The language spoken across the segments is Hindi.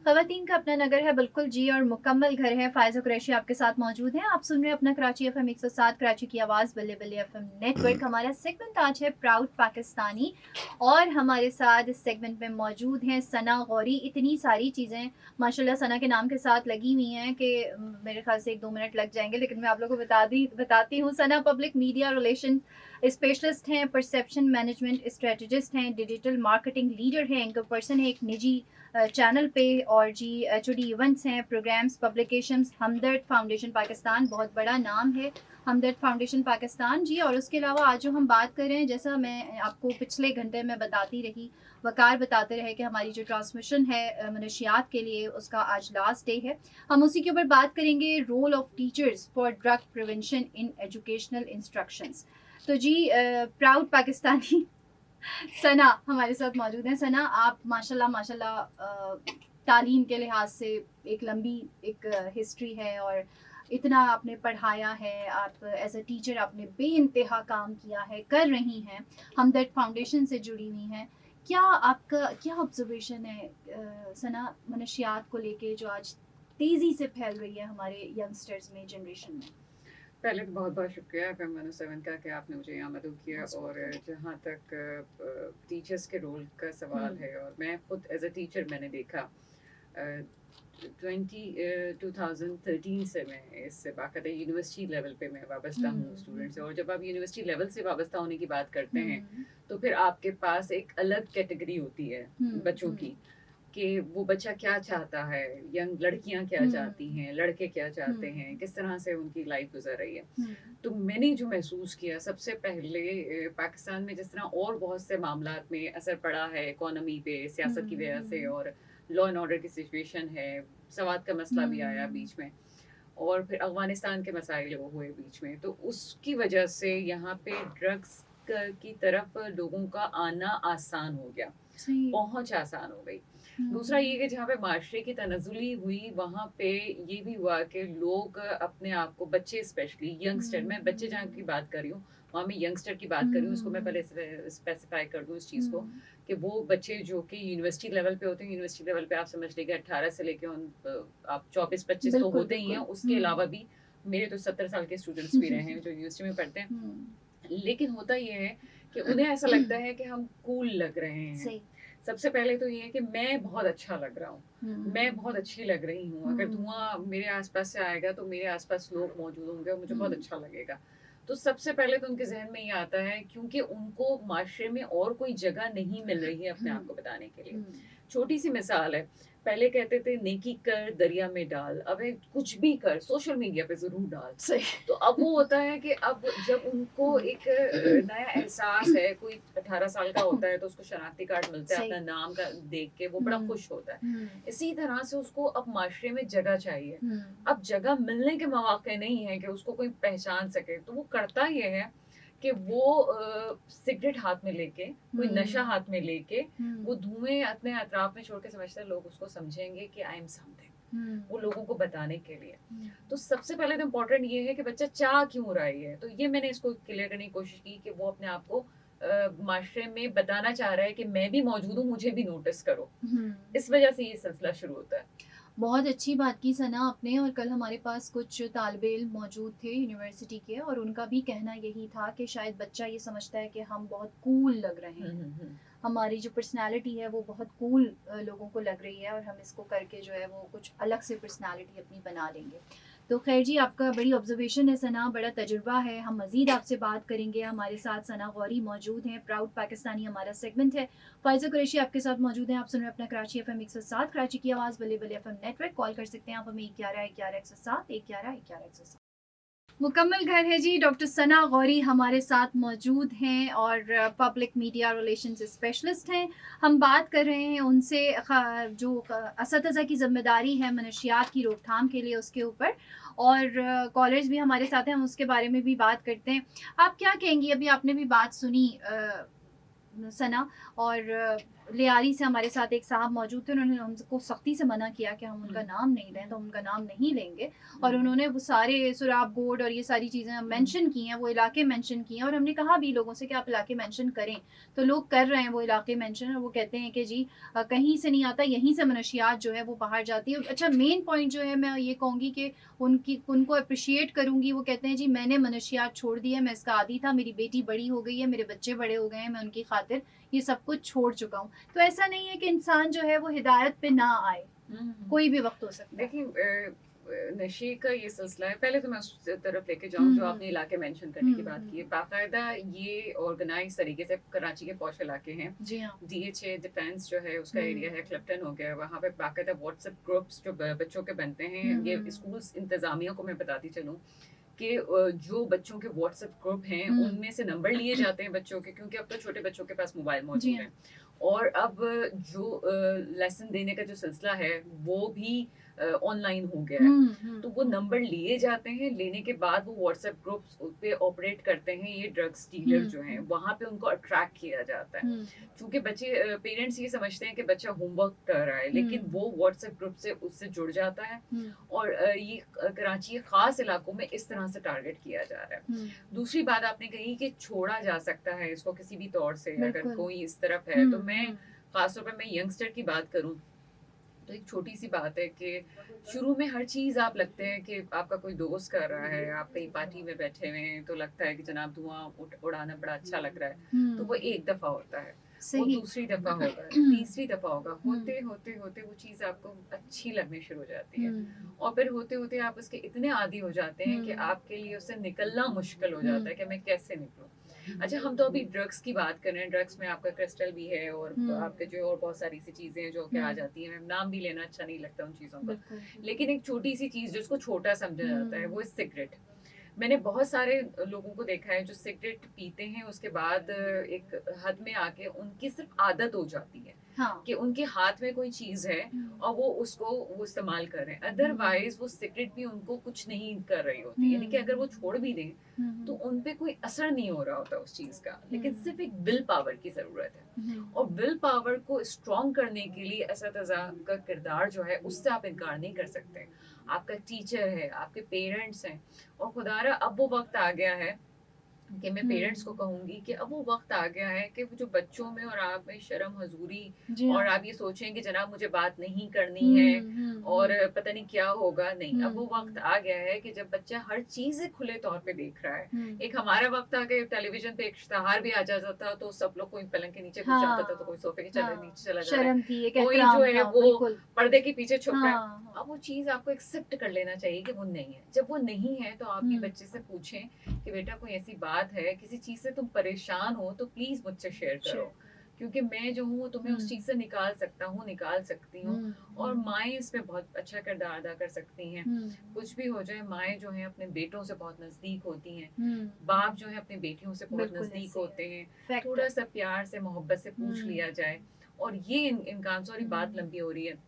ख़वातीन का अपना नगर है बिल्कुल जी और मुकम्मल घर है। फ़ायज़ा कुरैशी आपके साथ मौजूद हैं। आप सुन रहे हैं अपना कराची एफ़एम 107 कराची की आवाज़ बल्ले बल्ले एफ़एम नेटवर्क। हमारा सेगमेंट आज है प्राउड पाकिस्तानी और हमारे साथ इस सेगमेंट में मौजूद हैं सना गौरी। इतनी सारी चीज़ें माशाल्लाह सना के नाम के साथ लगी हुई हैं कि मेरे ख़्याल से 1-2 मिनट लग जाएँगे, लेकिन मैं आप लोगों को बताती हूँ। सना पब्लिक मीडिया रिलेशन स्पेशलिस्ट हैं, परसेप्शन मैनेजमेंट स्ट्रेटजिस्ट हैं, डिजिटल मार्केटिंग लीडर हैं, एंकर पर्सन है एक निजी चैनल पे और जी एचओडी इवेंट्स हैं, प्रोग्राम्स, पब्लिकेशंस, हमदर्द फाउंडेशन पाकिस्तान बहुत बड़ा नाम है, हमदर्द फाउंडेशन पाकिस्तान जी। और उसके अलावा आज जो हम बात कर रहे हैं, जैसा मैं आपको पिछले घंटे में बताती रही, वकार बताते रहे कि हमारी जो ट्रांसमिशन है मनशियात के लिए उसका आज लास्ट डे है। हम उसी के ऊपर बात करेंगे, role of teachers for drug prevention in educational instructions. तो जी प्राउड पाकिस्तानी सना हमारे साथ मौजूद हैं। सना, आप माशाल्लाह माशाल्लाह तालीम के लिहाज से एक लंबी एक हिस्ट्री है और इतना आपने पढ़ाया है, आप एज अ टीचर आपने बेइंतहा काम किया है, कर रही हैं, हमदर्द फाउंडेशन से जुड़ी हुई हैं। क्या आपका क्या ऑब्जर्वेशन है सना मनशियात को लेके जो आज तेज़ी से फैल रही है हमारे यंगस्टर्स में, जनरेशन में? पहले तो बहुत-बहुत शुक्रिया एफएम 107 का कि आपने मुझे यहाँ मदऊ किया। मोस्ट और वेलकम। जहाँ तक टीचर्स के रोल का सवाल हुँ, है, और मैं खुद एज अ टीचर मैंने देखा, 2013 से मैं इससे बाकायदा यूनिवर्सिटी लेवल पे मैं वाबस्ता हुँ, हूँ स्टूडेंट से। हुँ, और जब आप यूनिवर्सिटी लेवल से वाबस्ता होने की बात करते हैं, हुँ, तो फिर आपके पास एक अलग कैटेगरी होती है हुँ, बच्चों हुँ, की, कि वो बच्चा क्या चाहता है, यंग लड़कियां क्या हुँ, चाहती हैं, लड़के क्या चाहते हैं, हुँ, किस तरह से उनकी लाइफ गुजर रही है। हुँ, तो मैंने जो महसूस किया सबसे पहले, पाकिस्तान में जिस तरह और बहुत से मामलात में असर पड़ा है इकोनॉमी पे, हुँ, सियासत की वजह से, हुँ, और लॉ एंड ऑर्डर की सिचुएशन है, सवात का मसला भी आया हुँ, बीच में, और फिर अफ़गानिस्तान के मसाइल वो हुए बीच में। तो उसकी वजह से यहाँ पे ड्रग्स की तरफ लोगों का आना आसान हो गया, सही बात। पहुँच आसान हो गई। दूसरा हुँ, ये कि जहाँ पे माशरे की तनज़्ज़ुली हुई, वहाँ पे ये भी हुआ कि लोग अपने आप को, बच्चे स्पेशली यंगस्टर, मैं बच्चे जहाँ की हुँ, बात कर रही हूँ, वहाँ मैं यंगस्टर की बात कर रही हूँ, इसको मैं हुँ, पहले स्पेसिफ़ाई कर दूँ इस चीज़ को, हुँ, कि वो बच्चे जो कि यूनिवर्सिटी लेवल पे होते हैं, यूनिवर्सिटी लेवल पे आप समझ लीजिए 18 से लेके आप 24-25 तो बिल्कुल, होते ही हैं, बिल्कुल। उसके हुँ, अलावा भी मेरे तो 70 साल के स्टूडेंट्स भी रहे हैं जो यूनिवर्सिटी में पढ़ते हैं। हुँ, लेकिन होता ये है कि उन्हें ऐसा लगता है कि हम कूल लग रहे हैं। सही। सबसे पहले तो ये है कि मैं बहुत अच्छा लग रहा हूँ, मैं बहुत हुँ, अच्छी लग रही हूँ। अगर धुआँ हुँ, मेरे आस-पास से आएगा तो मेरे आस-पास लोग मौजूद होंगे और मुझे बहुत हुँ, अच्छा लगेगा। तो सबसे पहले तो उनके ज़हन में ये आता है, क्योंकि उनको माशरे में और कोई जगह नहीं मिल रही है अपने हुँ, आप को बताने के लिए। हुँ, छोटी-सी मिसाल है, पहले कहते थे नेकी कर दरिया में डाल, अबे कुछ भी कर सोशल मीडिया पे ज़रूर डाल। सही। तो अब वो होता है कि अब जब उनको एक नया एहसास है, कोई 18 साल का होता है तो उसको शनाख्ती कार्ड मिलता है सही। अपना नाम का देख के, वो बड़ा हुँ, खुश होता है। हुँ, इसी तरह से उसको अब माशरे में जगह चाहिए। हुँ, अब जगह मिलने के मौके नहीं है कि उसको कोई पहचान सके, तो वो करता ये है कि वो सिगरेट हाथ में लेके, कोई नशा हुँ, हाथ में लेके, वो हुँ, धुएँ अपने अतराफ में छोड़ के समझता है लोग उसको समझेंगे कि आई एम समथिंग, हुँ, वो लोगों को बताने के लिए। हुँ, तो सबसे पहले तो इम्पोर्टेंट ये है कि बच्चा चाह क्यों रहा है ये? तो ये मैंने इसको क्लियर करने की कोशिश की कि वो अपने आप को माशरे में बताना चाह रहा है कि मैं भी मौजूद हूँ, मुझे भी नोटिस करो। हुँ। इस वजह से ये सिलसिला शुरू होता है। बहुत अच्छी बात की सना आपने। और कल हमारे पास कुछ तालिबे इल्म मौजूद थे यूनिवर्सिटी के और उनका भी कहना यही था कि शायद बच्चा ये समझता है कि हम बहुत कूल लग रहे हुँ, हैं, हुँ, हुँ। हमारी जो पर्सनैलिटी है वो बहुत कूल लोगों को लग रही है और हम इसको करके जो है वो कुछ अलग से पर्सनैलिटी अपनी बना लेंगे। तो खैर जी, आपका बड़ी ऑब्जर्वेशन है सना, बड़ा तजुर्बा है। हम मज़ीद आपसे बात करेंगे। हमारे साथ सना गौरी मौजूद हैं, प्राउड पाकिस्तानी हमारा सेगमेंट है। फ़ायज़ा कुरैशी आपके साथ मौजूद हैं। आप सुन रहे हैं अपना कराची एफ़एम 107 कराची की आवाज़ बल्ले बल्ले एफ़एम नेटवर्क। कॉल कर सकते हैं आप हमें 11 11 107 11 11 107। मुकम्मल घर है जी। डॉक्टर सना गौरी हमारे साथ मौजूद हैं और पब्लिक मीडिया रिलेशंस स्पेशलिस्ट हैं। हम बात कर रहे हैं उनसे जो असतज़ा की ज़िम्मेदारी है मनशियात की रोकथाम के लिए उसके ऊपर। और कॉलर्स भी हमारे साथ हैं, हम उसके बारे में भी बात करते हैं। आप क्या कहेंगी, अभी आपने भी बात सुनी सना, और लियारी से हमारे साथ एक साहब मौजूद थे, उन्होंने हमको सख्ती से मना किया कि हम उनका हम्म, नाम नहीं लें, तो हम उनका नाम नहीं लेंगे। और हम्म, उन्होंने वो सारे सुराब गोड और ये सारी चीज़ें मेंशन की हैं, वो इलाके मेंशन किए हैं, और हमने कहा भी लोगों से कि आप इलाके मेंशन करें, तो लोग कर रहे हैं वो इलाके मेंशन, और वो कहते हैं कि जी कहीं से नहीं आता, यहीं से मनशियात जो है वो बाहर जाती है। अच्छा, मेन पॉइंट जो है मैं ये कहूँगी कि उनको अप्रिशिएट करूँगी, वो कहते हैं जी मैंने मनशियात छोड़ दी है, मैं इसका आदी था, मेरी बेटी बड़ी हो गई है, मेरे बच्चे बड़े हो गए हैं, मैं उनकी खातिर ये सब कुछ छोड़ चुका हूँ। तो ऐसा नहीं है कि इंसान जो है वो हिदायत पे ना आए, हम्म। कोई भी वक्त हो सकता है। देखिए नशे का ये सिलसिला है, पहले तो मैं उस तरफ लेके जाऊँ जो हम्म आपने इलाके मेंशन करने की हम्म बात की है। हम्म, बाकायदा ये ऑर्गेनाइज तरीके से कराची के पॉश इलाके हैं, जी हाँ। डीएचए डिफेंस जो है उसका एरिया है, हम्म क्लिफ्टन हो गया, वहाँ पे बाकायदा व्हाट्सएप ग्रुप्स जो बच्चों के बनते हैं। ये हम्म स्कूल्स इंतजामिया को मैं बताती चलूँ कि जो बच्चों के व्हाट्सएप ग्रुप हैं हम्म, उनमें से नंबर लिए जाते हैं बच्चों के, क्योंकि अब तो छोटे बच्चों के पास मोबाइल जी मौजूद हाँ। हैं। और अब जो लेसन देने का जो सिलसिला है वो भी ऑनलाइन हो गया है। तो वो नंबर लिए जाते हैं, लेने के बाद वो व्हाट्सएप ग्रुप्स पे ऑपरेट करते हैं ये ड्रग्स डीलर जो हैं, वहां पे उनको अट्रैक्ट किया जाता है। हम्म चूंकि बच्चे पेरेंट्स ये समझते हैं कि बच्चा होमवर्क कर रहा है, लेकिन हम्म वो व्हाट्सएप ग्रुप से उससे जुड़ जाता है। हम्म और ये कराची के खास इलाकों में इस तरह से टारगेट किया जा रहा है। हम्म, दूसरी बात आपने कही कि छोड़ा जा सकता है इसको किसी भी तौर से, अगर बिल्कुल। कोई इस तरफ है तो मैं हम्म, खासतौर पर मैं यंगस्टर की बात करूं तो एक छोटी सी बात है कि शुरू में हर चीज आप लगते हैं कि आपका कोई दोस्त कर रहा है, आप कहीं पार्टी में बैठे हुए हैं तो लगता है कि जनाब धुआं उड़ाना बड़ा अच्छा लग रहा है, तो वो एक दफा होता है, वो सही। दूसरी दफा होगा, तीसरी दफा होगा, होते होते होते वो चीज आपको अच्छी लगने शुरू हो जाती है। हम्म और फिर होते होते आप उसके इतने आदी हो जाते हैं कि हम्म आपके लिए उससे निकलना मुश्किल हो जाता हम्म है कि मैं कैसे निकलूं। अच्छा, हम तो अभी ड्रग्स की बात कर रहे हैं, ड्रग्स में आपका क्रिस्टल भी है और हम्म, आपके जो और बहुत सारी सी चीजें हैं जो कि आ जाती हैं, नाम भी लेना अच्छा नहीं लगता उन चीजों का। बिल्कुल। लेकिन एक छोटी सी चीज जिसको छोटा समझा जाता है हम्म वो सिगरेट। मैंने बहुत सारे लोगों को देखा है जो सिगरेट पीते हैं, उसके बाद एक हद में आके उनकी सिर्फ आदत हो जाती है हाँ। कि उनके हाथ में कोई चीज है और वो उसको वो इस्तेमाल कर रहे हैं, अदरवाइज वो सिगरेट भी उनको कुछ नहीं कर रही होती, यानी कि अगर वो छोड़ भी दें तो उन पे कोई असर नहीं हो रहा होता उस चीज का, लेकिन सिर्फ एक विल पावर की जरूरत है। और विल पावर को स्ट्रॉन्ग करने के लिए असतज़ा का किरदार जो है उससे आप इनकार नहीं कर सकते। आपका टीचर है, आपके पेरेंट्स हैं, और खुदारा अब वो वक्त आ गया है कि मैं पेरेंट्स को कहूंगी कि अब वो वक्त आ गया है कि वो जो बच्चों में और आप में शर्म हजूरी, जी और हाँ। आप ये सोचें कि जनाब मुझे बात नहीं करनी है और हम्म, पता नहीं क्या होगा, नहीं, अब वो वक्त हम्म आ गया है कि जब बच्चा हर चीज खुले तौर पे देख रहा है। हम्म, एक हमारा वक्त आ गया टेलीविजन पे एक इश्तहार भी आ जाता था तो सब लोग, कोई पलंग के नीचे घुस जाता था तो कोई हाँ सोफे के चले हाँ, नीचे चला जा रहा है, शर्म थी, एक कोई जो एहतराम है था, वो बिल्कुल। पर्दे के पीछे छुप रहा है। हाँ हाँ। अब वो चीज आपको एक्सेप्ट कर लेना चाहिए कि वो नहीं है। जब वो नहीं है तो आप भी हम्म, बच्चे से पूछें कि बेटा कोई ऐसी बात है, किसी चीज से तुम परेशान हो तो प्लीज मुझसे शेयर करो, शेयर। क्योंकि मैं जो हूँ तुम्हें उस चीज से निकाल सकता हूँ, निकाल सकती हूँ। और हम्म माएँ इसमें बहुत अच्छा किरदार अदा कर सकती हैं। हम्म कुछ भी हो जाए, माएँ जो हैं अपने बेटों से बहुत नजदीक होती हैं, हम्म, बाप जो है अपनी बेटियों से बहुत बिल्कुल नजदीक ऐसे ही है। होते हैं। फैक्ट थोड़ा है। सा प्यार से मोहब्बत से पूछ लिया जाए। और ये इम्कान, सॉरी बात हम्म, लंबी हो रही है,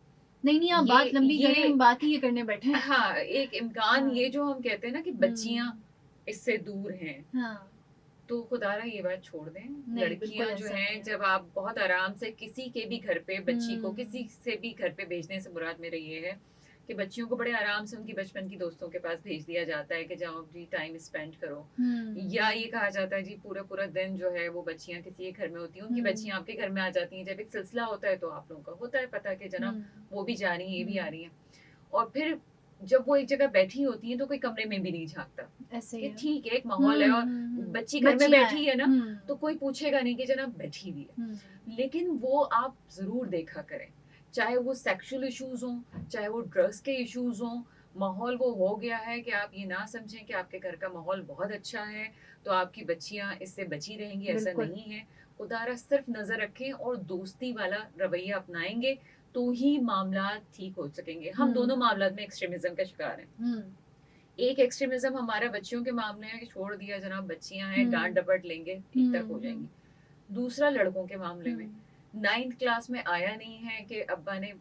नहीं नहीं, आप बात लंबी करें, ये हम बात ही ये करने बैठे हैं। हाँ, एक इम्कान, हाँ। ये जो हम कहते हैं ना कि बच्चियां हम्म, इससे दूर हैं, हाँ। तो खुदारा ये बात छोड़ दें। नहीं, बिल्कुल लड़कियां जो ऐसा नहीं हैं, है। जब आप बहुत आराम से किसी के भी घर पे बच्ची को हम्म किसी से भी घर पे भेजने से मुराद मेरा ये है कि बच्चियों को बड़े आराम से उनकी बचपन की दोस्तों के पास भेज दिया जाता है कि जाओ जी टाइम स्पेंड करो। हम्म या ये कहा जाता है जी पूरा पूरा दिन जो है वो बच्चियां किसी एक घर में होती हैं, उनकी हम्म बच्चियां आपके घर में आ जाती हैं। जब एक सिलसिला होता है तो आप लोगों का होता है पता कि जनाब हम्म वो भी जा रही है, ये भी आ हम्म, रही है। और फिर जब वो एक जगह बैठी होती है तो कोई कमरे में भी नहीं झांकता ऐसे ही कि है। ठीक है एक माहौल है और बच्ची घर में बच्चियां हैं। बैठी है ना, तो कोई पूछेगा नहीं कि जनाब बैठी हुई हम्म है। लेकिन वो आप जरूर देखा करें, चाहे वो सेक्सुअल इश्यूज हों, चाहे वो ड्रग्स के इश्यूज हों, माहौल वो हो गया है कि आप ये ना समझें कि आपके घर का माहौल बहुत अच्छा है तो आपकी बच्चियां इससे बची रहेंगी, ऐसा बिल्कुल। नहीं है। खुदारा सिर्फ नजर रखें और दोस्ती वाला रवैया अपनाएंगे तो ही मामला ठीक हो सकेंगे। हम दोनों हम्म मामला में एक्सट्रीमिज्म का शिकार हैं। हम्म एक एक्सट्रीमिज्म हमारा बच्चियों के मामले में कि छोड़ दिया जनाब बच्चियां हैं, डांट हम्म डपट लेंगे एक तरफ हो हम्म जाएंगी। दूसरा लड़कों के मामले में, हम्म 9th क्लास में आया नहीं है कि अब्बा ने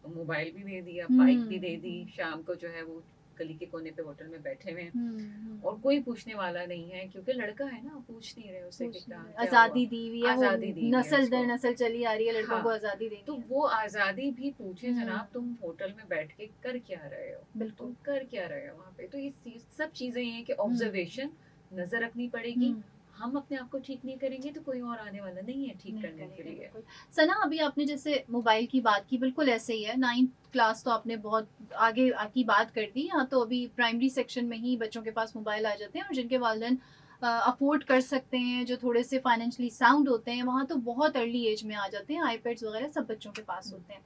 मोबाइल भी दे दिया, बाइक भी दे दी, हम्म शाम को जो है वो गली के कोने पे होटल में बैठे हुए हैं और कोई पूछने वाला नहीं है, क्योंकि लड़का है ना, पूछ नहीं रहे उसे कि क्या क्या आजादी दी हुई है, आजादी दी हुई है नस्ल दर उसको। नस्ल चली आ रही है, लड़कों हाँ, को आजादी देनी तो है। वो आजादी भी पूछे जनाब, तुम होटल में बैठ के कर क्या रहे हो, बिल्कुल। तुम कर क्या रहे हो वहाँ पे। तो ये सब चीजें हैं कि ऑब्जर्वेशन नजर रखनी पड़ेगी। हम अपने आप को ठीक नहीं करेंगे तो कोई और आने वाला नहीं है ठीक करने के लिए। सना, अभी आपने जैसे मोबाइल की बात की, बिल्कुल ऐसे ही है। 9th क्लास तो आपने बहुत आगे की बात कर दी। यहाँ तो अभी प्राइमरी सेक्शन में ही बच्चों के पास मोबाइल आ जाते हैं, और जिनके वालिदैन अफोर्ड कर सकते हैं, जो थोड़े से फाइनेंशियली साउंड होते हैं, वहाँ तो बहुत अर्ली एज में आ जाते हैं। आईपैड्स वगैरह सब बच्चों के पास होते हैं।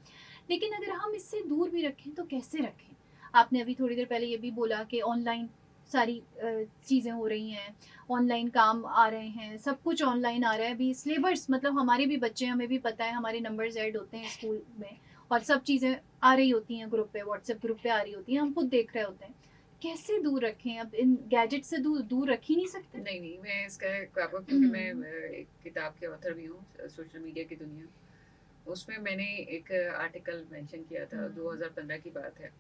लेकिन अगर हम इससे दूर भी रखें तो कैसे रखें? आपने अभी थोड़ी देर पहले ये भी बोला कि ऑनलाइन सारी चीज़ें हो रही हैं, ऑनलाइन काम आ रहे हैं, सब कुछ ऑनलाइन आ रहा है। अभी सिलेबस, मतलब हमारे भी बच्चे, हमें भी पता है, हमारे नंबर्स ऐड होते हैं स्कूल में, और सब चीज़ें आ रही होती हैं ग्रुप पे, व्हाट्सएप ग्रुप पे आ रही होती हैं, हम खुद देख रहे होते हैं। कैसे दूर रखें? अब इन गैजेट से दूर दूर रख ही नहीं सकते। नहीं, मैं इसका आपको, क्योंकि मैं एक किताब के ऑथर भी हूँ, सोशल मीडिया की दुनिया, उसमें मैंने एक आर्टिकल मेंशन किया था, 2015 की बात है।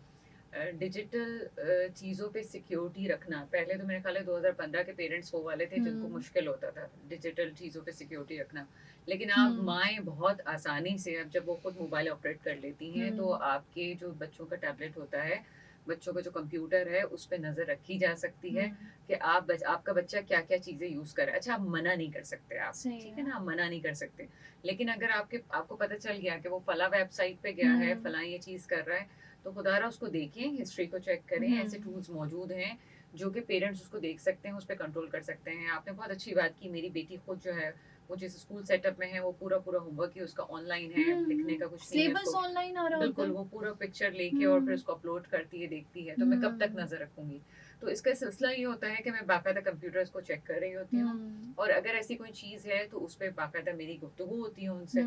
डिजिटल चीज़ों पे सिक्योरिटी रखना, पहले तो मेरे ख्याल है 2015 के पेरेंट्स वो वाले थे जिनको मुश्किल होता था डिजिटल चीज़ों पे सिक्योरिटी रखना। लेकिन अब माएँ बहुत आसानी से, अब जब वो खुद मोबाइल ऑपरेट कर लेती हैं, तो आपके जो बच्चों का टैबलेट होता है, बच्चों का जो कंप्यूटर है, उस पे नज़र रखी जा सकती है कि आपका बच्चा क्या-क्या चीज़ें यूज़ कर रहा है। अच्छा, आप मना नहीं कर सकते आप, ठीक है ना? आप मना नहीं कर सकते। लेकिन अगर आपको पता चल गया कि वो फलाँ वेबसाइट पे गया है, फलाँ ये चीज़ कर रहा है, तो खुदारा उसको देखें, हिस्ट्री को चेक करें। ऐसे टूल्स मौजूद हैं जो कि पेरेंट्स उसको देख सकते हैं, उस पे कंट्रोल कर सकते हैं। आपने बहुत अच्छी बात की, मेरी बेटी खुद जो है, वो जिस स्कूल सेटअप में है, वो पूरा होमवर्क ही उसका ऑनलाइन है, लिखने का कुछ नहीं है सिलेबस उसको। ऑनलाइन आ रहा होता है। बिल्कुल, वो पूरा पिक्चर लेके और फिर उसको अपलोड करती है, देखती है, तो मैं कब तक नज़र रखूँगी? तो इसका सिलसिला ये होता है कि मैं बाकायदा कंप्यूटर्स को चेक कर रही होती हूँ, और अगर ऐसी कोई चीज़ है तो उस पे बाकायदा मेरी गुफ्तगू होती है उनसे।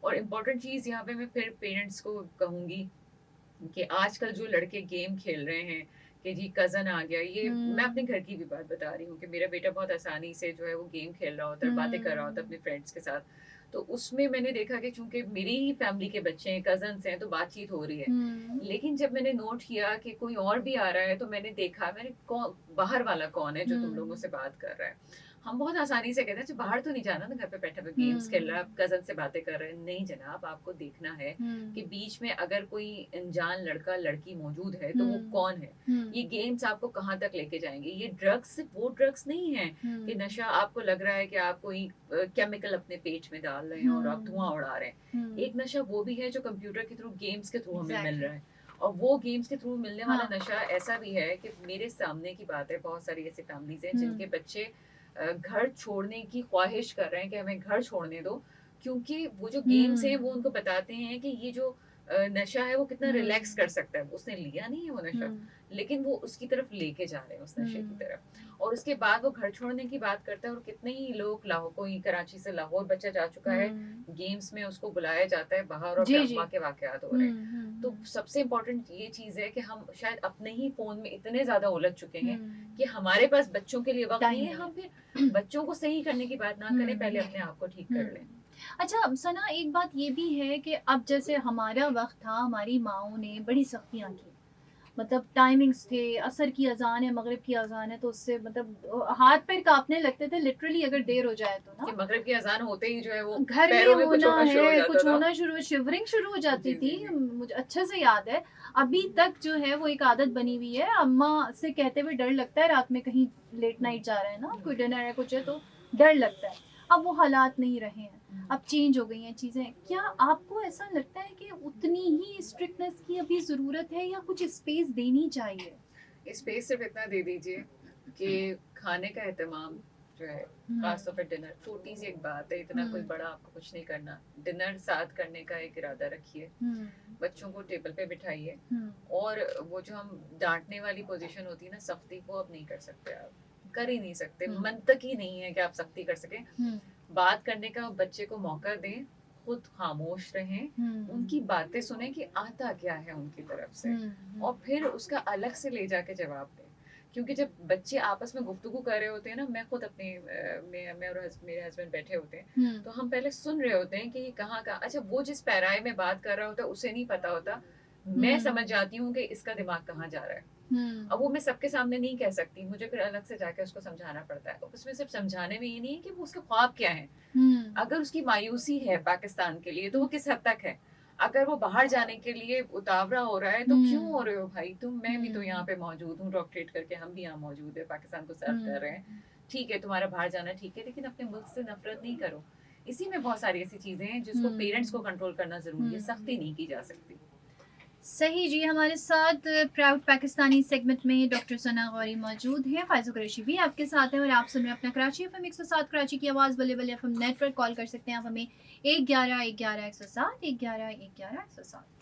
और इम्पोर्टेंट चीज़ यहाँ पे मैं फिर पेरेंट्स को कहूँगी कि आजकल जो लड़के गेम खेल रहे हैं कि जी कज़न आ गया, ये मैं अपने घर की भी बात बता रही हूँ कि मेरा बेटा बहुत आसानी से जो है वो गेम खेल रहा होता है, बातें कर रहा होता है अपने फ्रेंड्स के साथ। तो उसमें मैंने देखा कि चूंकि मेरी ही फैमिली के बच्चे हैं, कज़न्स हैं, तो बातचीत हो रही है। लेकिन जब मैंने नोट किया कि कोई और भी आ रहा है, तो मैंने देखा, मैंने कौन बाहर वाला कौन है जो तुम लोगों से बात कर रहा है। हम बहुत आसानी से कहते हैं, अच्छा बाहर तो नहीं जाना ना, घर पे बैठे हुए गेम्स खेल रहा है, कज़न से बातें कर रहे हैं। नहीं जनाब, आपको देखना है कि बीच में अगर कोई अनजान लड़का लड़की मौजूद है तो वो कौन है। ये गेम्स आपको कहाँ तक लेके जाएंगे? ये ड्रग्स सिर्फ वो ड्रग्स नहीं है कि नशा आपको लग रहा है कि आप कोई केमिकल अपने पेट में डाल रहे हैं और आप धुआं उड़ा रहे हैं। एक नशा वो भी है जो कंप्यूटर के थ्रू, गेम्स के थ्रू हमें मिल रहा है। और वो गेम्स के थ्रू मिलने वाला नशा ऐसा भी है कि मेरे सामने की बात है, बहुत सारी ऐसी फैमिलीज हैं जिनके बच्चे घर छोड़ने की ख्वाहिश कर रहे हैं कि हमें घर छोड़ने दो, क्योंकि वो जो गेम्स हैं वो उनको बताते हैं कि ये जो नशा है वो कितना रिलैक्स कर सकता है। उसने लिया नहीं है वो नशा, लेकिन वो उसकी तरफ लेके जा रहे हैं, उस नशे की तरफ। और उसके बाद वो घर छोड़ने की बात करता है, और कितने ही लोग, लाहौर, कोई कराची से लाहौर बच्चा जा चुका है, गेम्स में उसको बुलाया जाता है बाहर, और अफवाह के वाकयात हो रहे हैं। तो सबसे इम्पोर्टेंट ये चीज है कि हम शायद अपने ही फोन में इतने ज्यादा उलझ चुके हैं कि हमारे पास बच्चों के लिए वक्त नहीं है। हम फिर बच्चों को सही करने की बात ना करें, पहले अपने आप को ठीक कर लें। अच्छा सना, एक बात ये भी है कि अब जैसे हमारा वक्त था, हमारी माओ ने बड़ी सख्तियां की, मतलब टाइमिंग्स थे, असर की अजान है, मगरिब की अजान है, तो उससे मतलब हाथ पैर कांपने लगते थे लिटरली, अगर देर हो जाए तो ना। मगरिब की अजान होते ही जो है वो घर में होना है, कुछ होना शुरू, शिवरिंग शुरू हो जाती थी। मुझे अच्छे से याद है, अभी तक जो है वो एक आदत बनी हुई है। अम्मा से कहते हुए डर लगता है, रात में कहीं लेट नाइट जा रहे हैं ना, कोई डिनर है कुछ है तो डर लगता है। अब वो हालात नहीं रहे हैं, अब चेंज हो गई हैं चीज़ें। क्या आपको ऐसा लगता है कि उतनी ही स्ट्रिक्टनेस की अभी ज़रूरत है, या कुछ स्पेस देनी चाहिए? स्पेस सिर्फ इतना दे दीजिए कि खाने का एहतमाम जो है, खासतौर पर डिनर, छोटी सी एक बात है, इतना कोई बड़ा आपको कुछ नहीं करना, डिनर साथ करने का एक इरादा रखिए, बच्चों को टेबल पे बिठाइए। और वो जो हम डांटने वाली पोजीशन होती है ना, सख्ती, वो अब नहीं कर सकते, आप कर ही नहीं सकते, मन तक ही नहीं है कि आप सख्ती कर सके। बात करने का बच्चे को मौका दें, खुद खामोश रहें, उनकी बातें सुने कि आता क्या है उनकी तरफ से, और फिर उसका अलग से ले जाके जवाब दें। क्योंकि जब बच्चे आपस में गुफ्तगू कर रहे होते हैं ना, मैं खुद अपने मैं और मेरे हस्बैंड बैठे होते हैं, तो हम पहले सुन रहे होते हैं कि ये कहाँ का, अच्छा वो जिस पैराए में बात कर रहा होता है उसे नहीं पता होता, मैं समझ जाती हूँ कि इसका दिमाग कहाँ जा रहा है। अब वो मैं सबके सामने नहीं कह सकती, मुझे फिर अलग से जाके उसको समझाना पड़ता है। उसमें सिर्फ समझाने में ये नहीं है कि वो उसके ख्वाब क्या है। अगर उसकी मायूसी है पाकिस्तान के लिए तो वो किस हद तक है। अगर वो बाहर जाने के लिए उतावला हो रहा है तो क्यों हो रहे हो भाई तुम, मैं भी तो यहाँ पे मौजूद हूँ, डॉक्टरेट करके हम भी यहाँ मौजूद है, पाकिस्तान को सर्व कर रहे हैं। ठीक है तुम्हारा बाहर जाना ठीक है, लेकिन अपने मुल्क से नफरत नहीं करो। इसी में बहुत सारी ऐसी चीजें हैं जिसको पेरेंट्स को कंट्रोल करना जरूरी है, सख्ती नहीं की जा सकती। सही जी। हमारे साथ प्राउड पाकिस्तानी सेगमेंट में डॉक्टर सना गौरी मौजूद हैं, फायज़ा कुरैशी भी आपके साथ हैं और आप सुन रहे हैं अपना कराची एफएम 107 कराची की आवाज़ बल्ले बल्ले एफएम नेटवर्क। कॉल कर सकते हैं आप हमें 111 111 107 111 111 107।